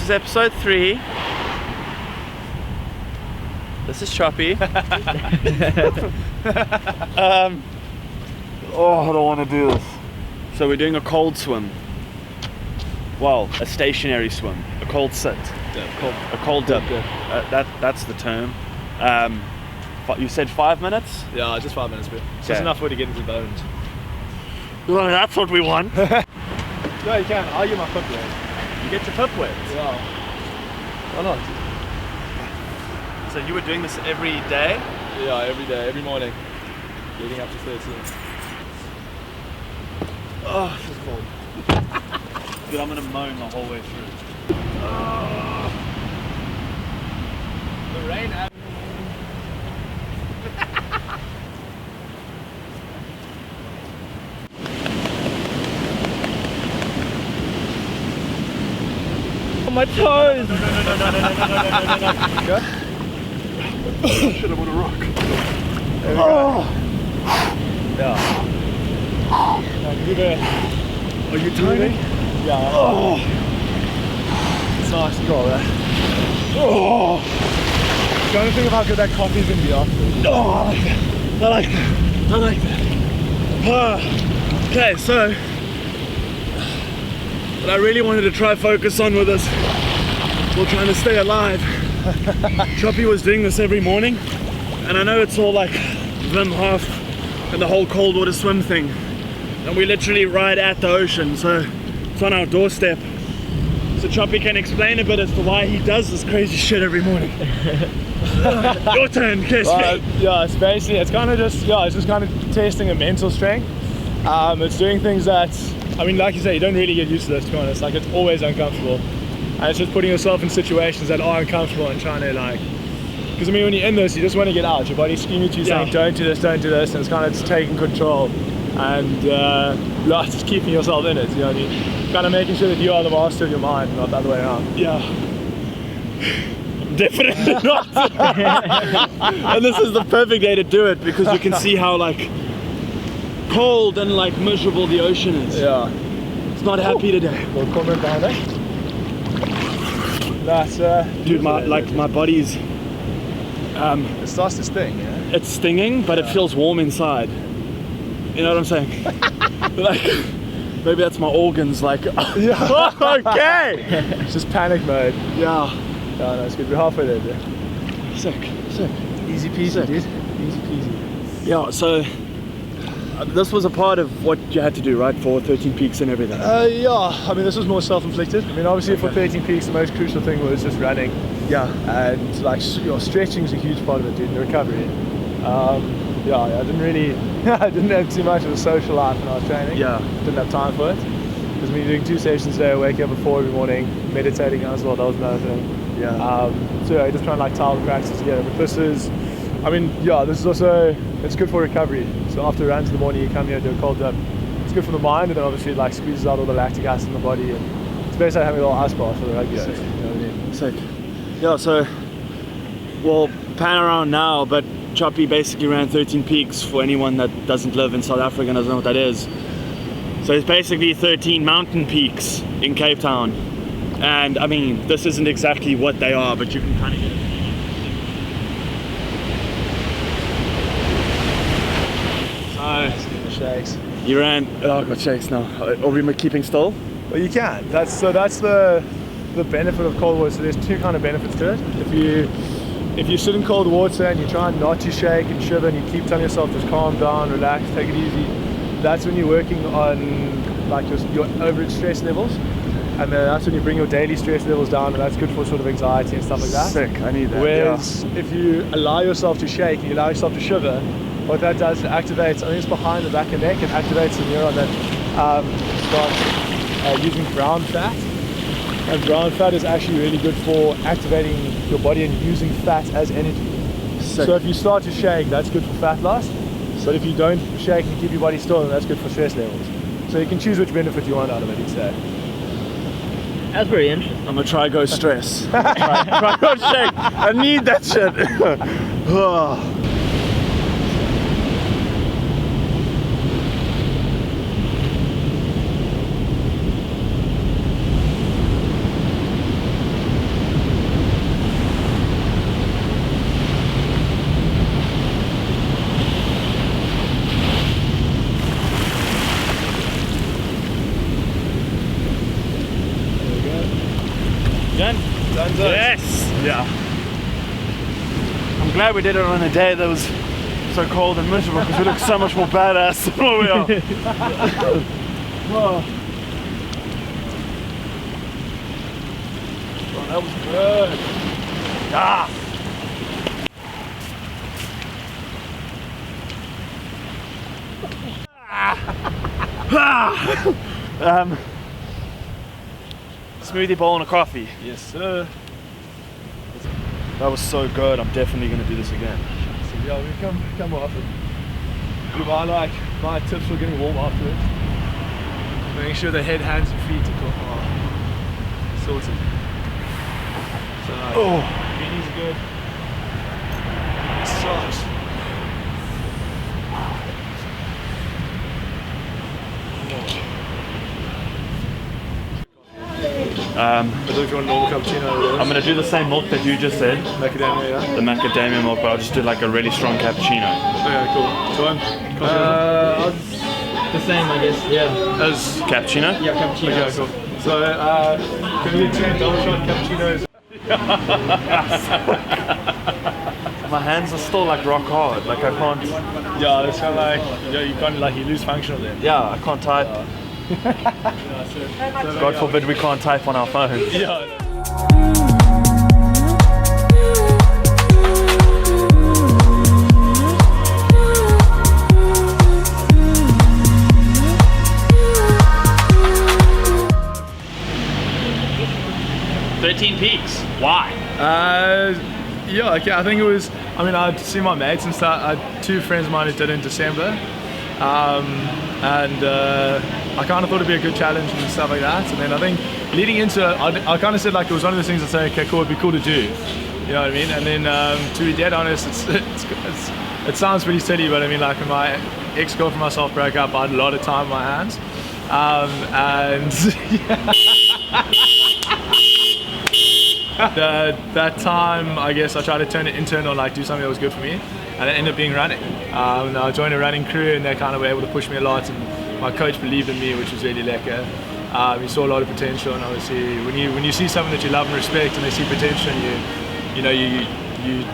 is episode 3. This is Choppy. Oh, I don't want to do this. So we're doing a cold swim. Well, a stationary swim. A cold sit. A cold dip. That's the term. You said 5 minutes? Yeah, just 5 minutes, but it's just enough for you to get into the bones. Well, that's what we want. No, you can. I'll get my foot wet. You get your foot wet? Yeah. Why not? So you were doing this every day? Yeah, every day, every morning. Leading up to 13. Oh, this is cold. Dude, I'm gonna moan the whole way through. The rain happened. My toes! No. Shit, I'm on a rock. Yeah. Are you tiny? Yeah. Oh. It's nice to go there. Oh. Trying to think of how good that coffee's gonna be after. Oh, I like that. I like that. Okay, so what I really wanted to try focus on with this, while trying to stay alive. Choppy was doing this every morning, and I know it's all like Wim Hof and the whole cold water swim thing, and we literally ride at the ocean, so it's on our doorstep. So Choppy can explain a bit as to why he does this crazy shit every morning. Your turn, Kiss. Yeah, it's basically, it's kind of just, it's just kind of testing a mental strength. It's doing things that, I mean, like you say, you don't really get used to this, to be honest. Like, it's always uncomfortable. And it's just putting yourself in situations that are uncomfortable and trying to, like, because I mean, when you're in this, you just want to get out. Your body's screaming to you saying, don't do this, and it's kind of just taking control. And just keeping yourself in it, you know what I mean? Kind of making sure that you are the master of your mind, not the other way around. Yeah. Definitely not. And this is the perfect day to do it, because you can see how like cold and like miserable the ocean is. Yeah. It's not happy today. We'll come in behind it. That's dude, my body's it starts to sting, yeah? it's stinging, but it feels warm inside. You know what I'm saying? Like, maybe that's my organs, like, Yeah. okay! It's just panic mode. Yeah. Yeah, no, it's good. We're halfway there, dude. Sick. Easy peasy, Sick. dude. Easy peasy. Yeah, so this was a part of what you had to do, right, for 13 Peaks and everything? Yeah, I mean, this was more self-inflicted. I mean, obviously for 13 Peaks, the most crucial thing was just running. Yeah. And like, stretching is a huge part of it, dude, in the recovery. I didn't really, I didn't have too much of a social life when I was training. Yeah. Didn't have time for it. Because me doing 2 sessions a day, waking up at 4 every morning, meditating as well, that was another thing. Yeah. So just trying to like tie all the practices together. But this is, I mean, this is also, it's good for recovery. So after runs in the morning, you come here and do a cold dip. It's good for the mind, and then obviously it like squeezes out all the lactic acid in the body, and it's basically having a little ice bath for the rugby. You know what I mean? Sick. Yeah, so we'll pan around now, but Choppy basically ran 13 Peaks for anyone that doesn't live in South Africa and doesn't know what that is. So it's basically 13 mountain peaks in Cape Town. And I mean, this isn't exactly what they are, but you can kind of get it. So, Shakes. you ran, oh, I've got shakes now. Are we keeping still? Well, you can. That's the benefit of cold water. So there's 2 kind of benefits to it. If you sit in cold water and you try not to shake and shiver, and you keep telling yourself just calm down, relax, take it easy, that's when you're working on like your overage stress levels. And then that's when you bring your daily stress levels down, and that's good for sort of anxiety and stuff like that. Sick, I need that. Whereas if you allow yourself to shake and you allow yourself to shiver, what that does is it activates, I think it's behind the back and neck, it activates the neuron that starts using brown fat. And brown fat is actually really good for activating your body and using fat as energy. Sick. So if you start to shake, that's good for fat loss. But if you don't shake and keep your body still, then that's good for stress levels. So you can choose which benefit you want out of it each day. That's very interesting. I'm gonna try go stress. try go shake. I need that shit. Oh. Yes! Yeah. I'm glad we did it on a day that was so cold and miserable because we look so much more badass than what we are. Oh, that was good. Ah! Smoothie bowl and a coffee. Yes, sir. That was so good. I'm definitely going to do this again. So, yeah, we come often. My tips for getting warm afterwards. Making sure the head, hands, and feet are sorted. So, beanies are good. Socks. But if you want a normal cappuccino, I'm going to do the same milk that you just said, macadamia, yeah? the macadamia milk, but I'll just do like a really strong cappuccino. Okay, cool. So The same, I guess. Yeah. As cappuccino? Yeah, cappuccino. okay, cool. So, can we get 2 double shot cappuccinos? My hands are still like rock hard, like I can't, Yeah, it's kind of like, you kind of like, you lose function of them. yeah, I can't type. God forbid we can't type on our phones. Yeah. 13 peaks. Why? Yeah, okay, I think it was, I'd see my mates and stuff. I had 2 friends of mine who did it in December. I kind of thought it'd be a good challenge and stuff like that. And then I think leading into it, I kind of said like it was one of the things I'd say, okay, cool, it'd be cool to do. You know what I mean? And then to be dead honest, it sounds pretty silly, but I mean, like when my ex-girlfriend and myself broke up, I had a lot of time on my hands. That time, I guess I tried to turn it internal, like do something that was good for me, and it ended up being running. I joined a running crew, and they kind of were able to push me a lot, and my coach believed in me, which was really lekker. He saw a lot of potential, and obviously, when you see something that you love and respect, and they see potential, and you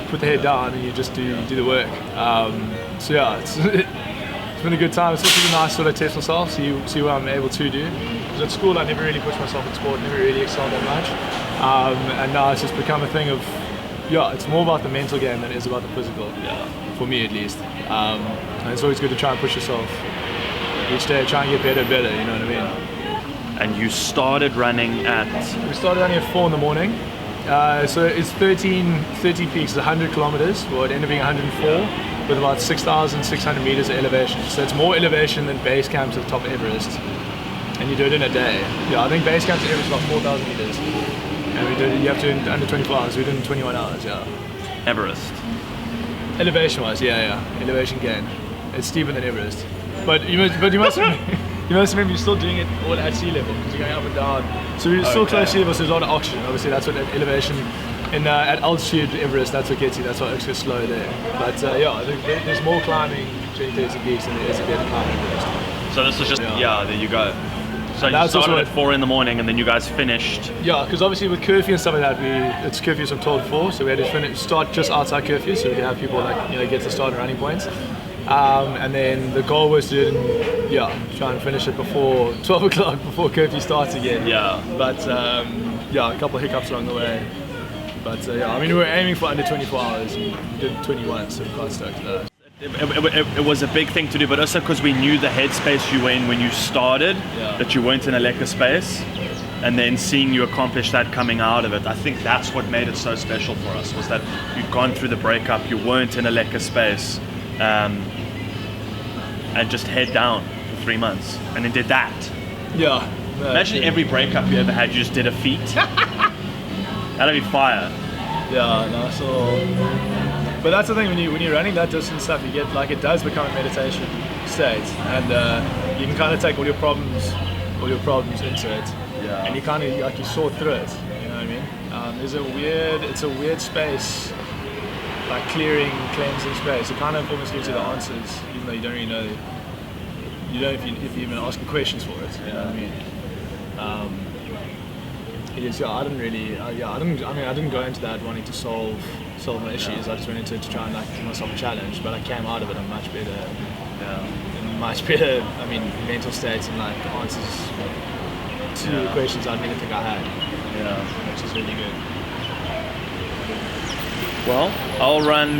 put the head down and you just do the work. So yeah, it's been a good time. It's also been nice to sort of test myself, see what I'm able to do. Because at school I never really pushed myself in sport, never really excelled that much. And now it's just become a thing of, yeah, it's more about the mental game than it is about the physical, for me at least. And it's always good to try and push yourself each day, try and get better, you know what I mean? And you started running at? We started running at 4 in the morning. So it's 13 peaks, it's 100 kilometers, well it ended up being 104 with about 6,600 meters of elevation. So it's more elevation than base camp to the top of Everest. And you do it in a day. Yeah, I think base camp to Everest is about 4,000 meters. And we did it, you have to do it in under 24 hours, we did it in 21 hours, yeah. Everest? Elevation wise, yeah. Elevation gain. It's steeper than Everest. But you must remember you're still doing it all at sea level because you're going up and down. So we're still close to sea level, so there's a lot of oxygen. Obviously, that's what elevation at altitude Everest. That's what gets you. That's why it's just slow there. But yeah, I think there's more climbing 20-30 peaks than there is if you have to climb Everest. So this was just there you go. So That's you started also at 4 in the morning, and then you guys finished. Yeah, because obviously with curfew and stuff like that, it's curfews from 12 to 4, so we had to start just outside curfew, so we could have people get to start at running points. And then the goal was to try and finish it before 12 o'clock, before curfew starts again. Yeah. But a couple of hiccups along the way. But we were aiming for under 24 hours and we did 21, so we're quite stoked at that. It was a big thing to do, but also because we knew the headspace you were in when you started, that you weren't in a lekker space, and then seeing you accomplish that coming out of it, I think that's what made it so special for us, was that you'd gone through the breakup, you weren't in a lekker space, and just head down for 3 months, and then did that. Yeah. Imagine every breakup you ever had, you just did a feat. That'd be fire. Yeah, no, so... But that's the thing, when you're running that distance stuff, you get, like, it does become a meditation state, and you can kind of take all your problems into it, and you kind of, like, you sort through it, you know what I mean? It's a weird space, like clearing, cleansing space. It kind of almost gives you the answers, even though you don't really know, if you're even asking questions for it, you know what I mean? It is. Yeah, I didn't really. I didn't go into that wanting to solve my issues. I just went into it to try and like give myself a challenge. But I came out of it in much better. In much better. I mean, mental states and like answers to questions I didn't even think I had. Yeah. Which is really good. Well, I'll run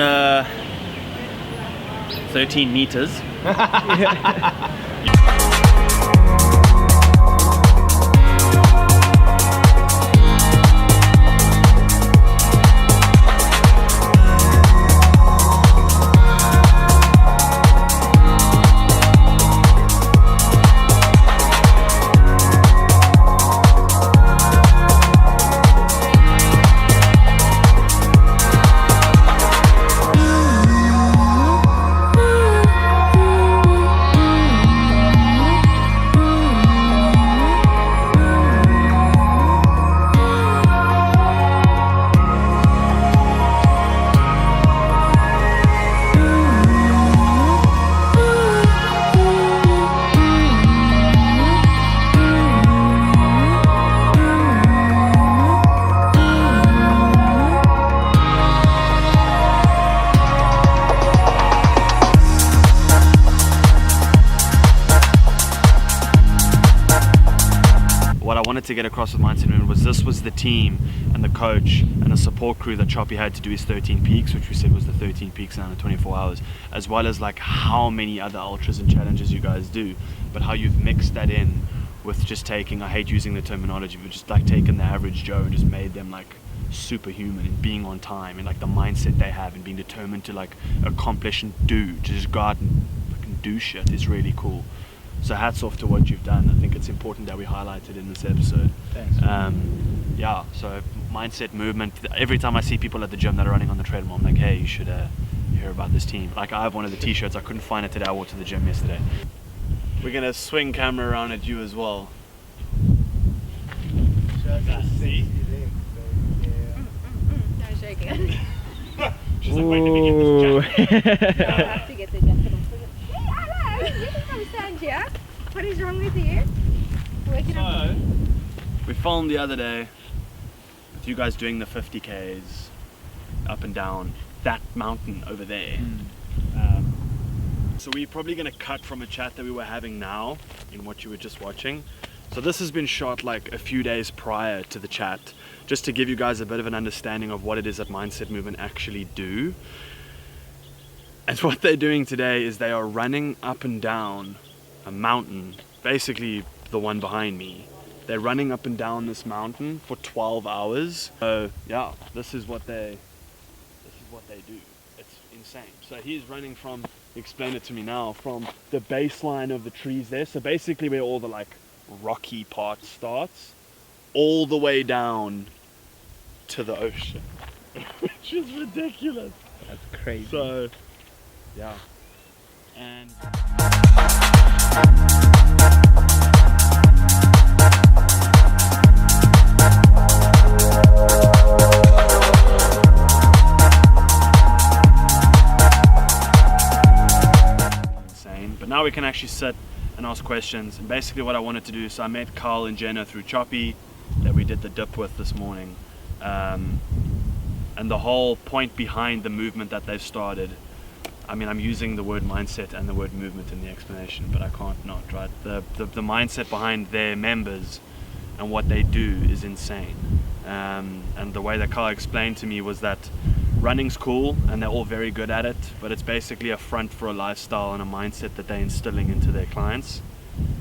13 meters. To get across with Mindset Movement was this was the team and the coach and the support crew that Choppy had to do his 13 peaks, which we said was the 13 peaks in under 24 hours, as well as like how many other ultras and challenges you guys do, but how you've mixed that in with just taking, I hate using the terminology, but just like taking the average Joe and just made them like superhuman and being on time and like the mindset they have and being determined to like accomplish and do, to just go out and fucking do shit is really cool. So hats off to what you've done. I think it's important that we highlight it in this episode. Thanks. Yeah, so Mindset Movement. Every time I see people at the gym that are running on the treadmill, I'm like, hey, you should hear about this team. Like I have one of the t-shirts. I couldn't find it today. I wore it to the gym yesterday. We're going to swing camera around at you as well. See? No, joking. She's like, when do we get this jacket? I have to get the jacket off. Hey, hello! You can come stand here. What is wrong with you? So, we filmed the other day with you guys doing the 50Ks up and down that mountain over there. So we're probably going to cut from a chat that we were having now in what you were just watching. So this has been shot like a few days prior to the chat, just to give you guys a bit of an understanding of what it is that Mindset Movement actually do. And what they're doing today is they are running up and down a mountain, basically the one behind me. They're running up and down this mountain for 12 hours. So yeah, this is what they do. It's insane. So he's running from, explain it to me now, from the baseline of the trees there. So basically where all the like rocky part starts, all the way down to the ocean, which is ridiculous. That's crazy. So yeah, and insane. But now we can actually sit and ask questions. And basically what I wanted to do, so I met Carl and Jenna through Choppy that we did the dip with this morning, and the whole point behind the movement that they've started, I mean, I'm using the word mindset and the word movement in the explanation, but I can't not, right? The mindset behind their members and what they do is insane. And the way that Carl explained to me was that running's cool and they're all very good at it, but it's basically a front for a lifestyle and a mindset that they're instilling into their clients.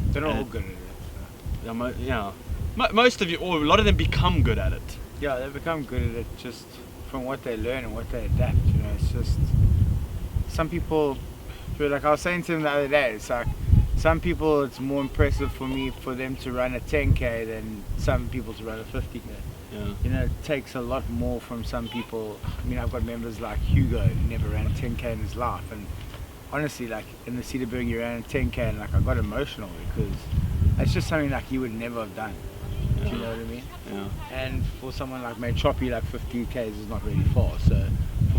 They're not all good at it. Yeah, most of you, or a lot of them become good at it. Yeah, they become good at it just from what they learn and what they adapt, you know. It's just, some people, like I was saying to them the other day, it's like, some people it's more impressive for me for them to run a 10K than some people to run a 50K. Yeah. You know, it takes a lot more from some people. I mean, I've got members like Hugo who never ran a 10K in his life, and honestly, like in the Cedarburg you ran a 10K and like I got emotional because it's just something like you would never have done. Do you know what I mean? Yeah. And for someone like me, Choppy, like 50Ks is not really far. So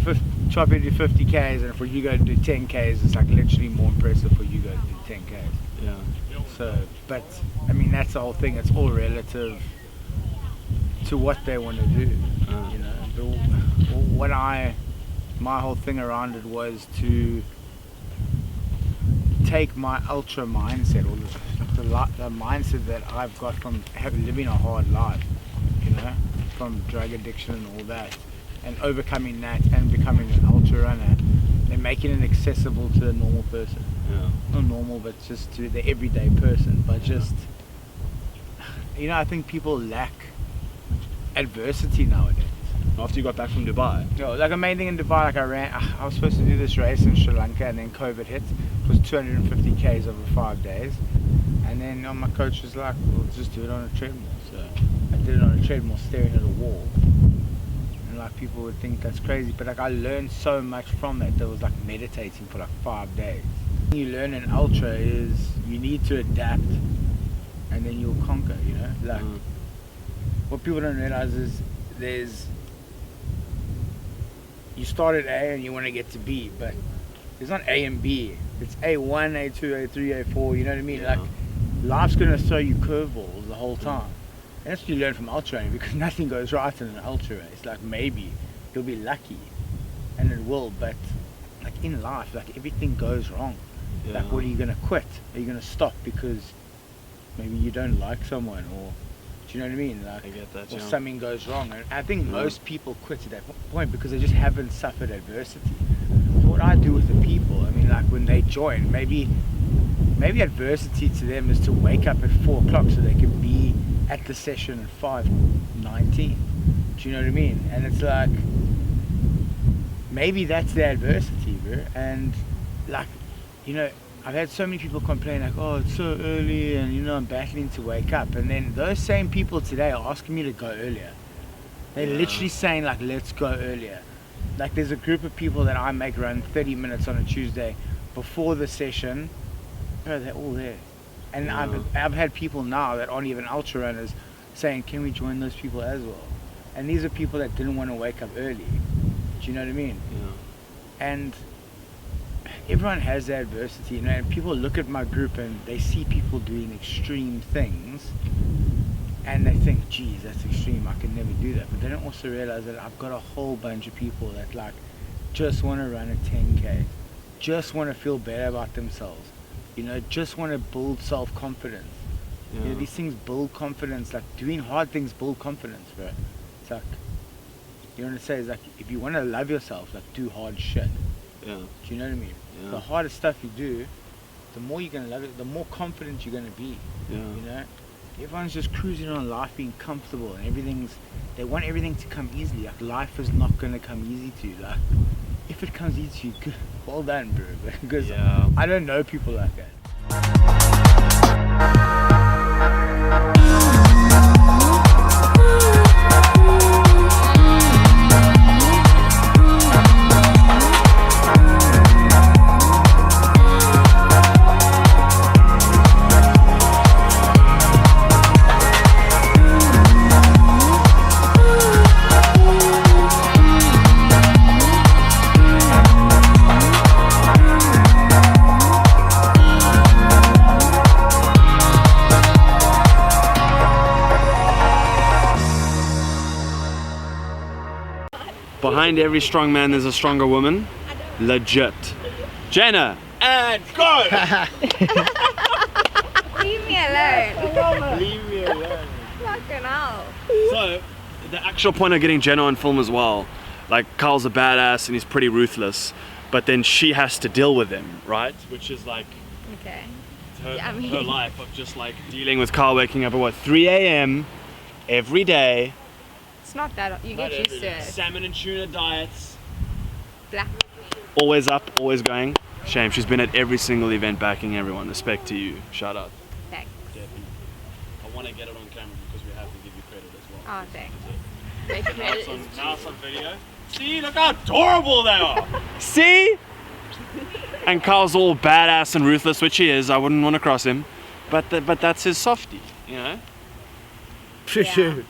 for Choppy to do 50Ks and for Hugo to do 10Ks, it's like literally more impressive for Hugo to do 10Ks. Yeah. So, but I mean, that's the whole thing. It's all relative. to what they want to do. You know, my whole thing around it was to take my ultra mindset, or the mindset that I've got from living a hard life, you know, from drug addiction and all that, and overcoming that and becoming an ultra runner and making it accessible to the normal person. Not normal, but just to the everyday person. But just, you know, I think people lack adversity nowadays. After you got back from Dubai? No, like a main thing in Dubai, like I was supposed to do this race in Sri Lanka, and then COVID hit. It was 250 Ks over 5 days. And then my coach was like, well, just do it on a treadmill. So I did it on a treadmill staring at a wall. And like people would think that's crazy, but like I learned so much from that. That was like meditating for like 5 days. You learn in ultra is you need to adapt, and then you'll conquer, you know? Like what people don't realize is you start at A and you want to get to B, but there's not A and B. It's A1, A2, A3, A4, you know what I mean? Like life's gonna throw you curveballs the whole time. And that's what you learn from ultra running, because nothing goes right in an ultra race. Like maybe you'll be lucky, and it will, but like in life, like everything goes wrong. Like what are you gonna quit? Are you gonna stop because maybe you don't like someone, or do you know what I mean? Like, I get that, or something goes wrong. And I think most people quit at that point because they just haven't suffered adversity. So what I do with the people, I mean, like when they join, maybe adversity to them is to wake up at 4 o'clock so they can be at the session at 5:19. Do you know what I mean? And it's like, maybe that's the adversity, bro. And like, you know, I've had so many people complain like, oh, it's so early, and you know, I'm battling to wake up. And then those same people today are asking me to go earlier. They're literally saying like, let's go earlier. Like there's a group of people that I make run 30 minutes on a Tuesday before the session. Oh, they're all there. And I've had people now that aren't even ultra runners saying, can we join those people as well? And these are people that didn't want to wake up early. Do you know what I mean? And everyone has their adversity, you know, and people look at my group and they see people doing extreme things and they think, geez, that's extreme, I can never do that. But they don't also realize that I've got a whole bunch of people that like just want to run a 10K, just want to feel better about themselves, you know, just want to build self-confidence. You know, these things build confidence, like doing hard things build confidence, bro. It's like, you know what I say, is like, if you want to love yourself, like do hard shit. Do you know what I mean? The harder stuff you do, the more you're gonna love it, the more confident you're gonna be. You know? Everyone's just cruising on life, being comfortable, and they want everything to come easily. Like life is not gonna come easy to you. Like if it comes easy to you, good, well done, bro. Because I don't know people like that. Behind every strong man there's a stronger woman. Legit. Jenna, and go! Leave me alone. Leave me alone. Fucking hell. So, the actual point of getting Jenna on film as well, like Carl's a badass and he's pretty ruthless, but then she has to deal with him, right? Which is like Okay. her life of just like dealing with Carl waking up at what, 3 a.m. every day. It's not that, you get used to it. Salmon and tuna diets. Black. Always up, always going. Shame, she's been at every single event backing everyone. Respect to you. Shout out. Thanks. Definitely. I want to get it on camera because we have to give you credit as well. Oh, thanks. Now it's on video. See, look how adorable they are. See? And Carl's all badass and ruthless, which he is. I wouldn't want to cross him. But that's his softie, you know? For sure.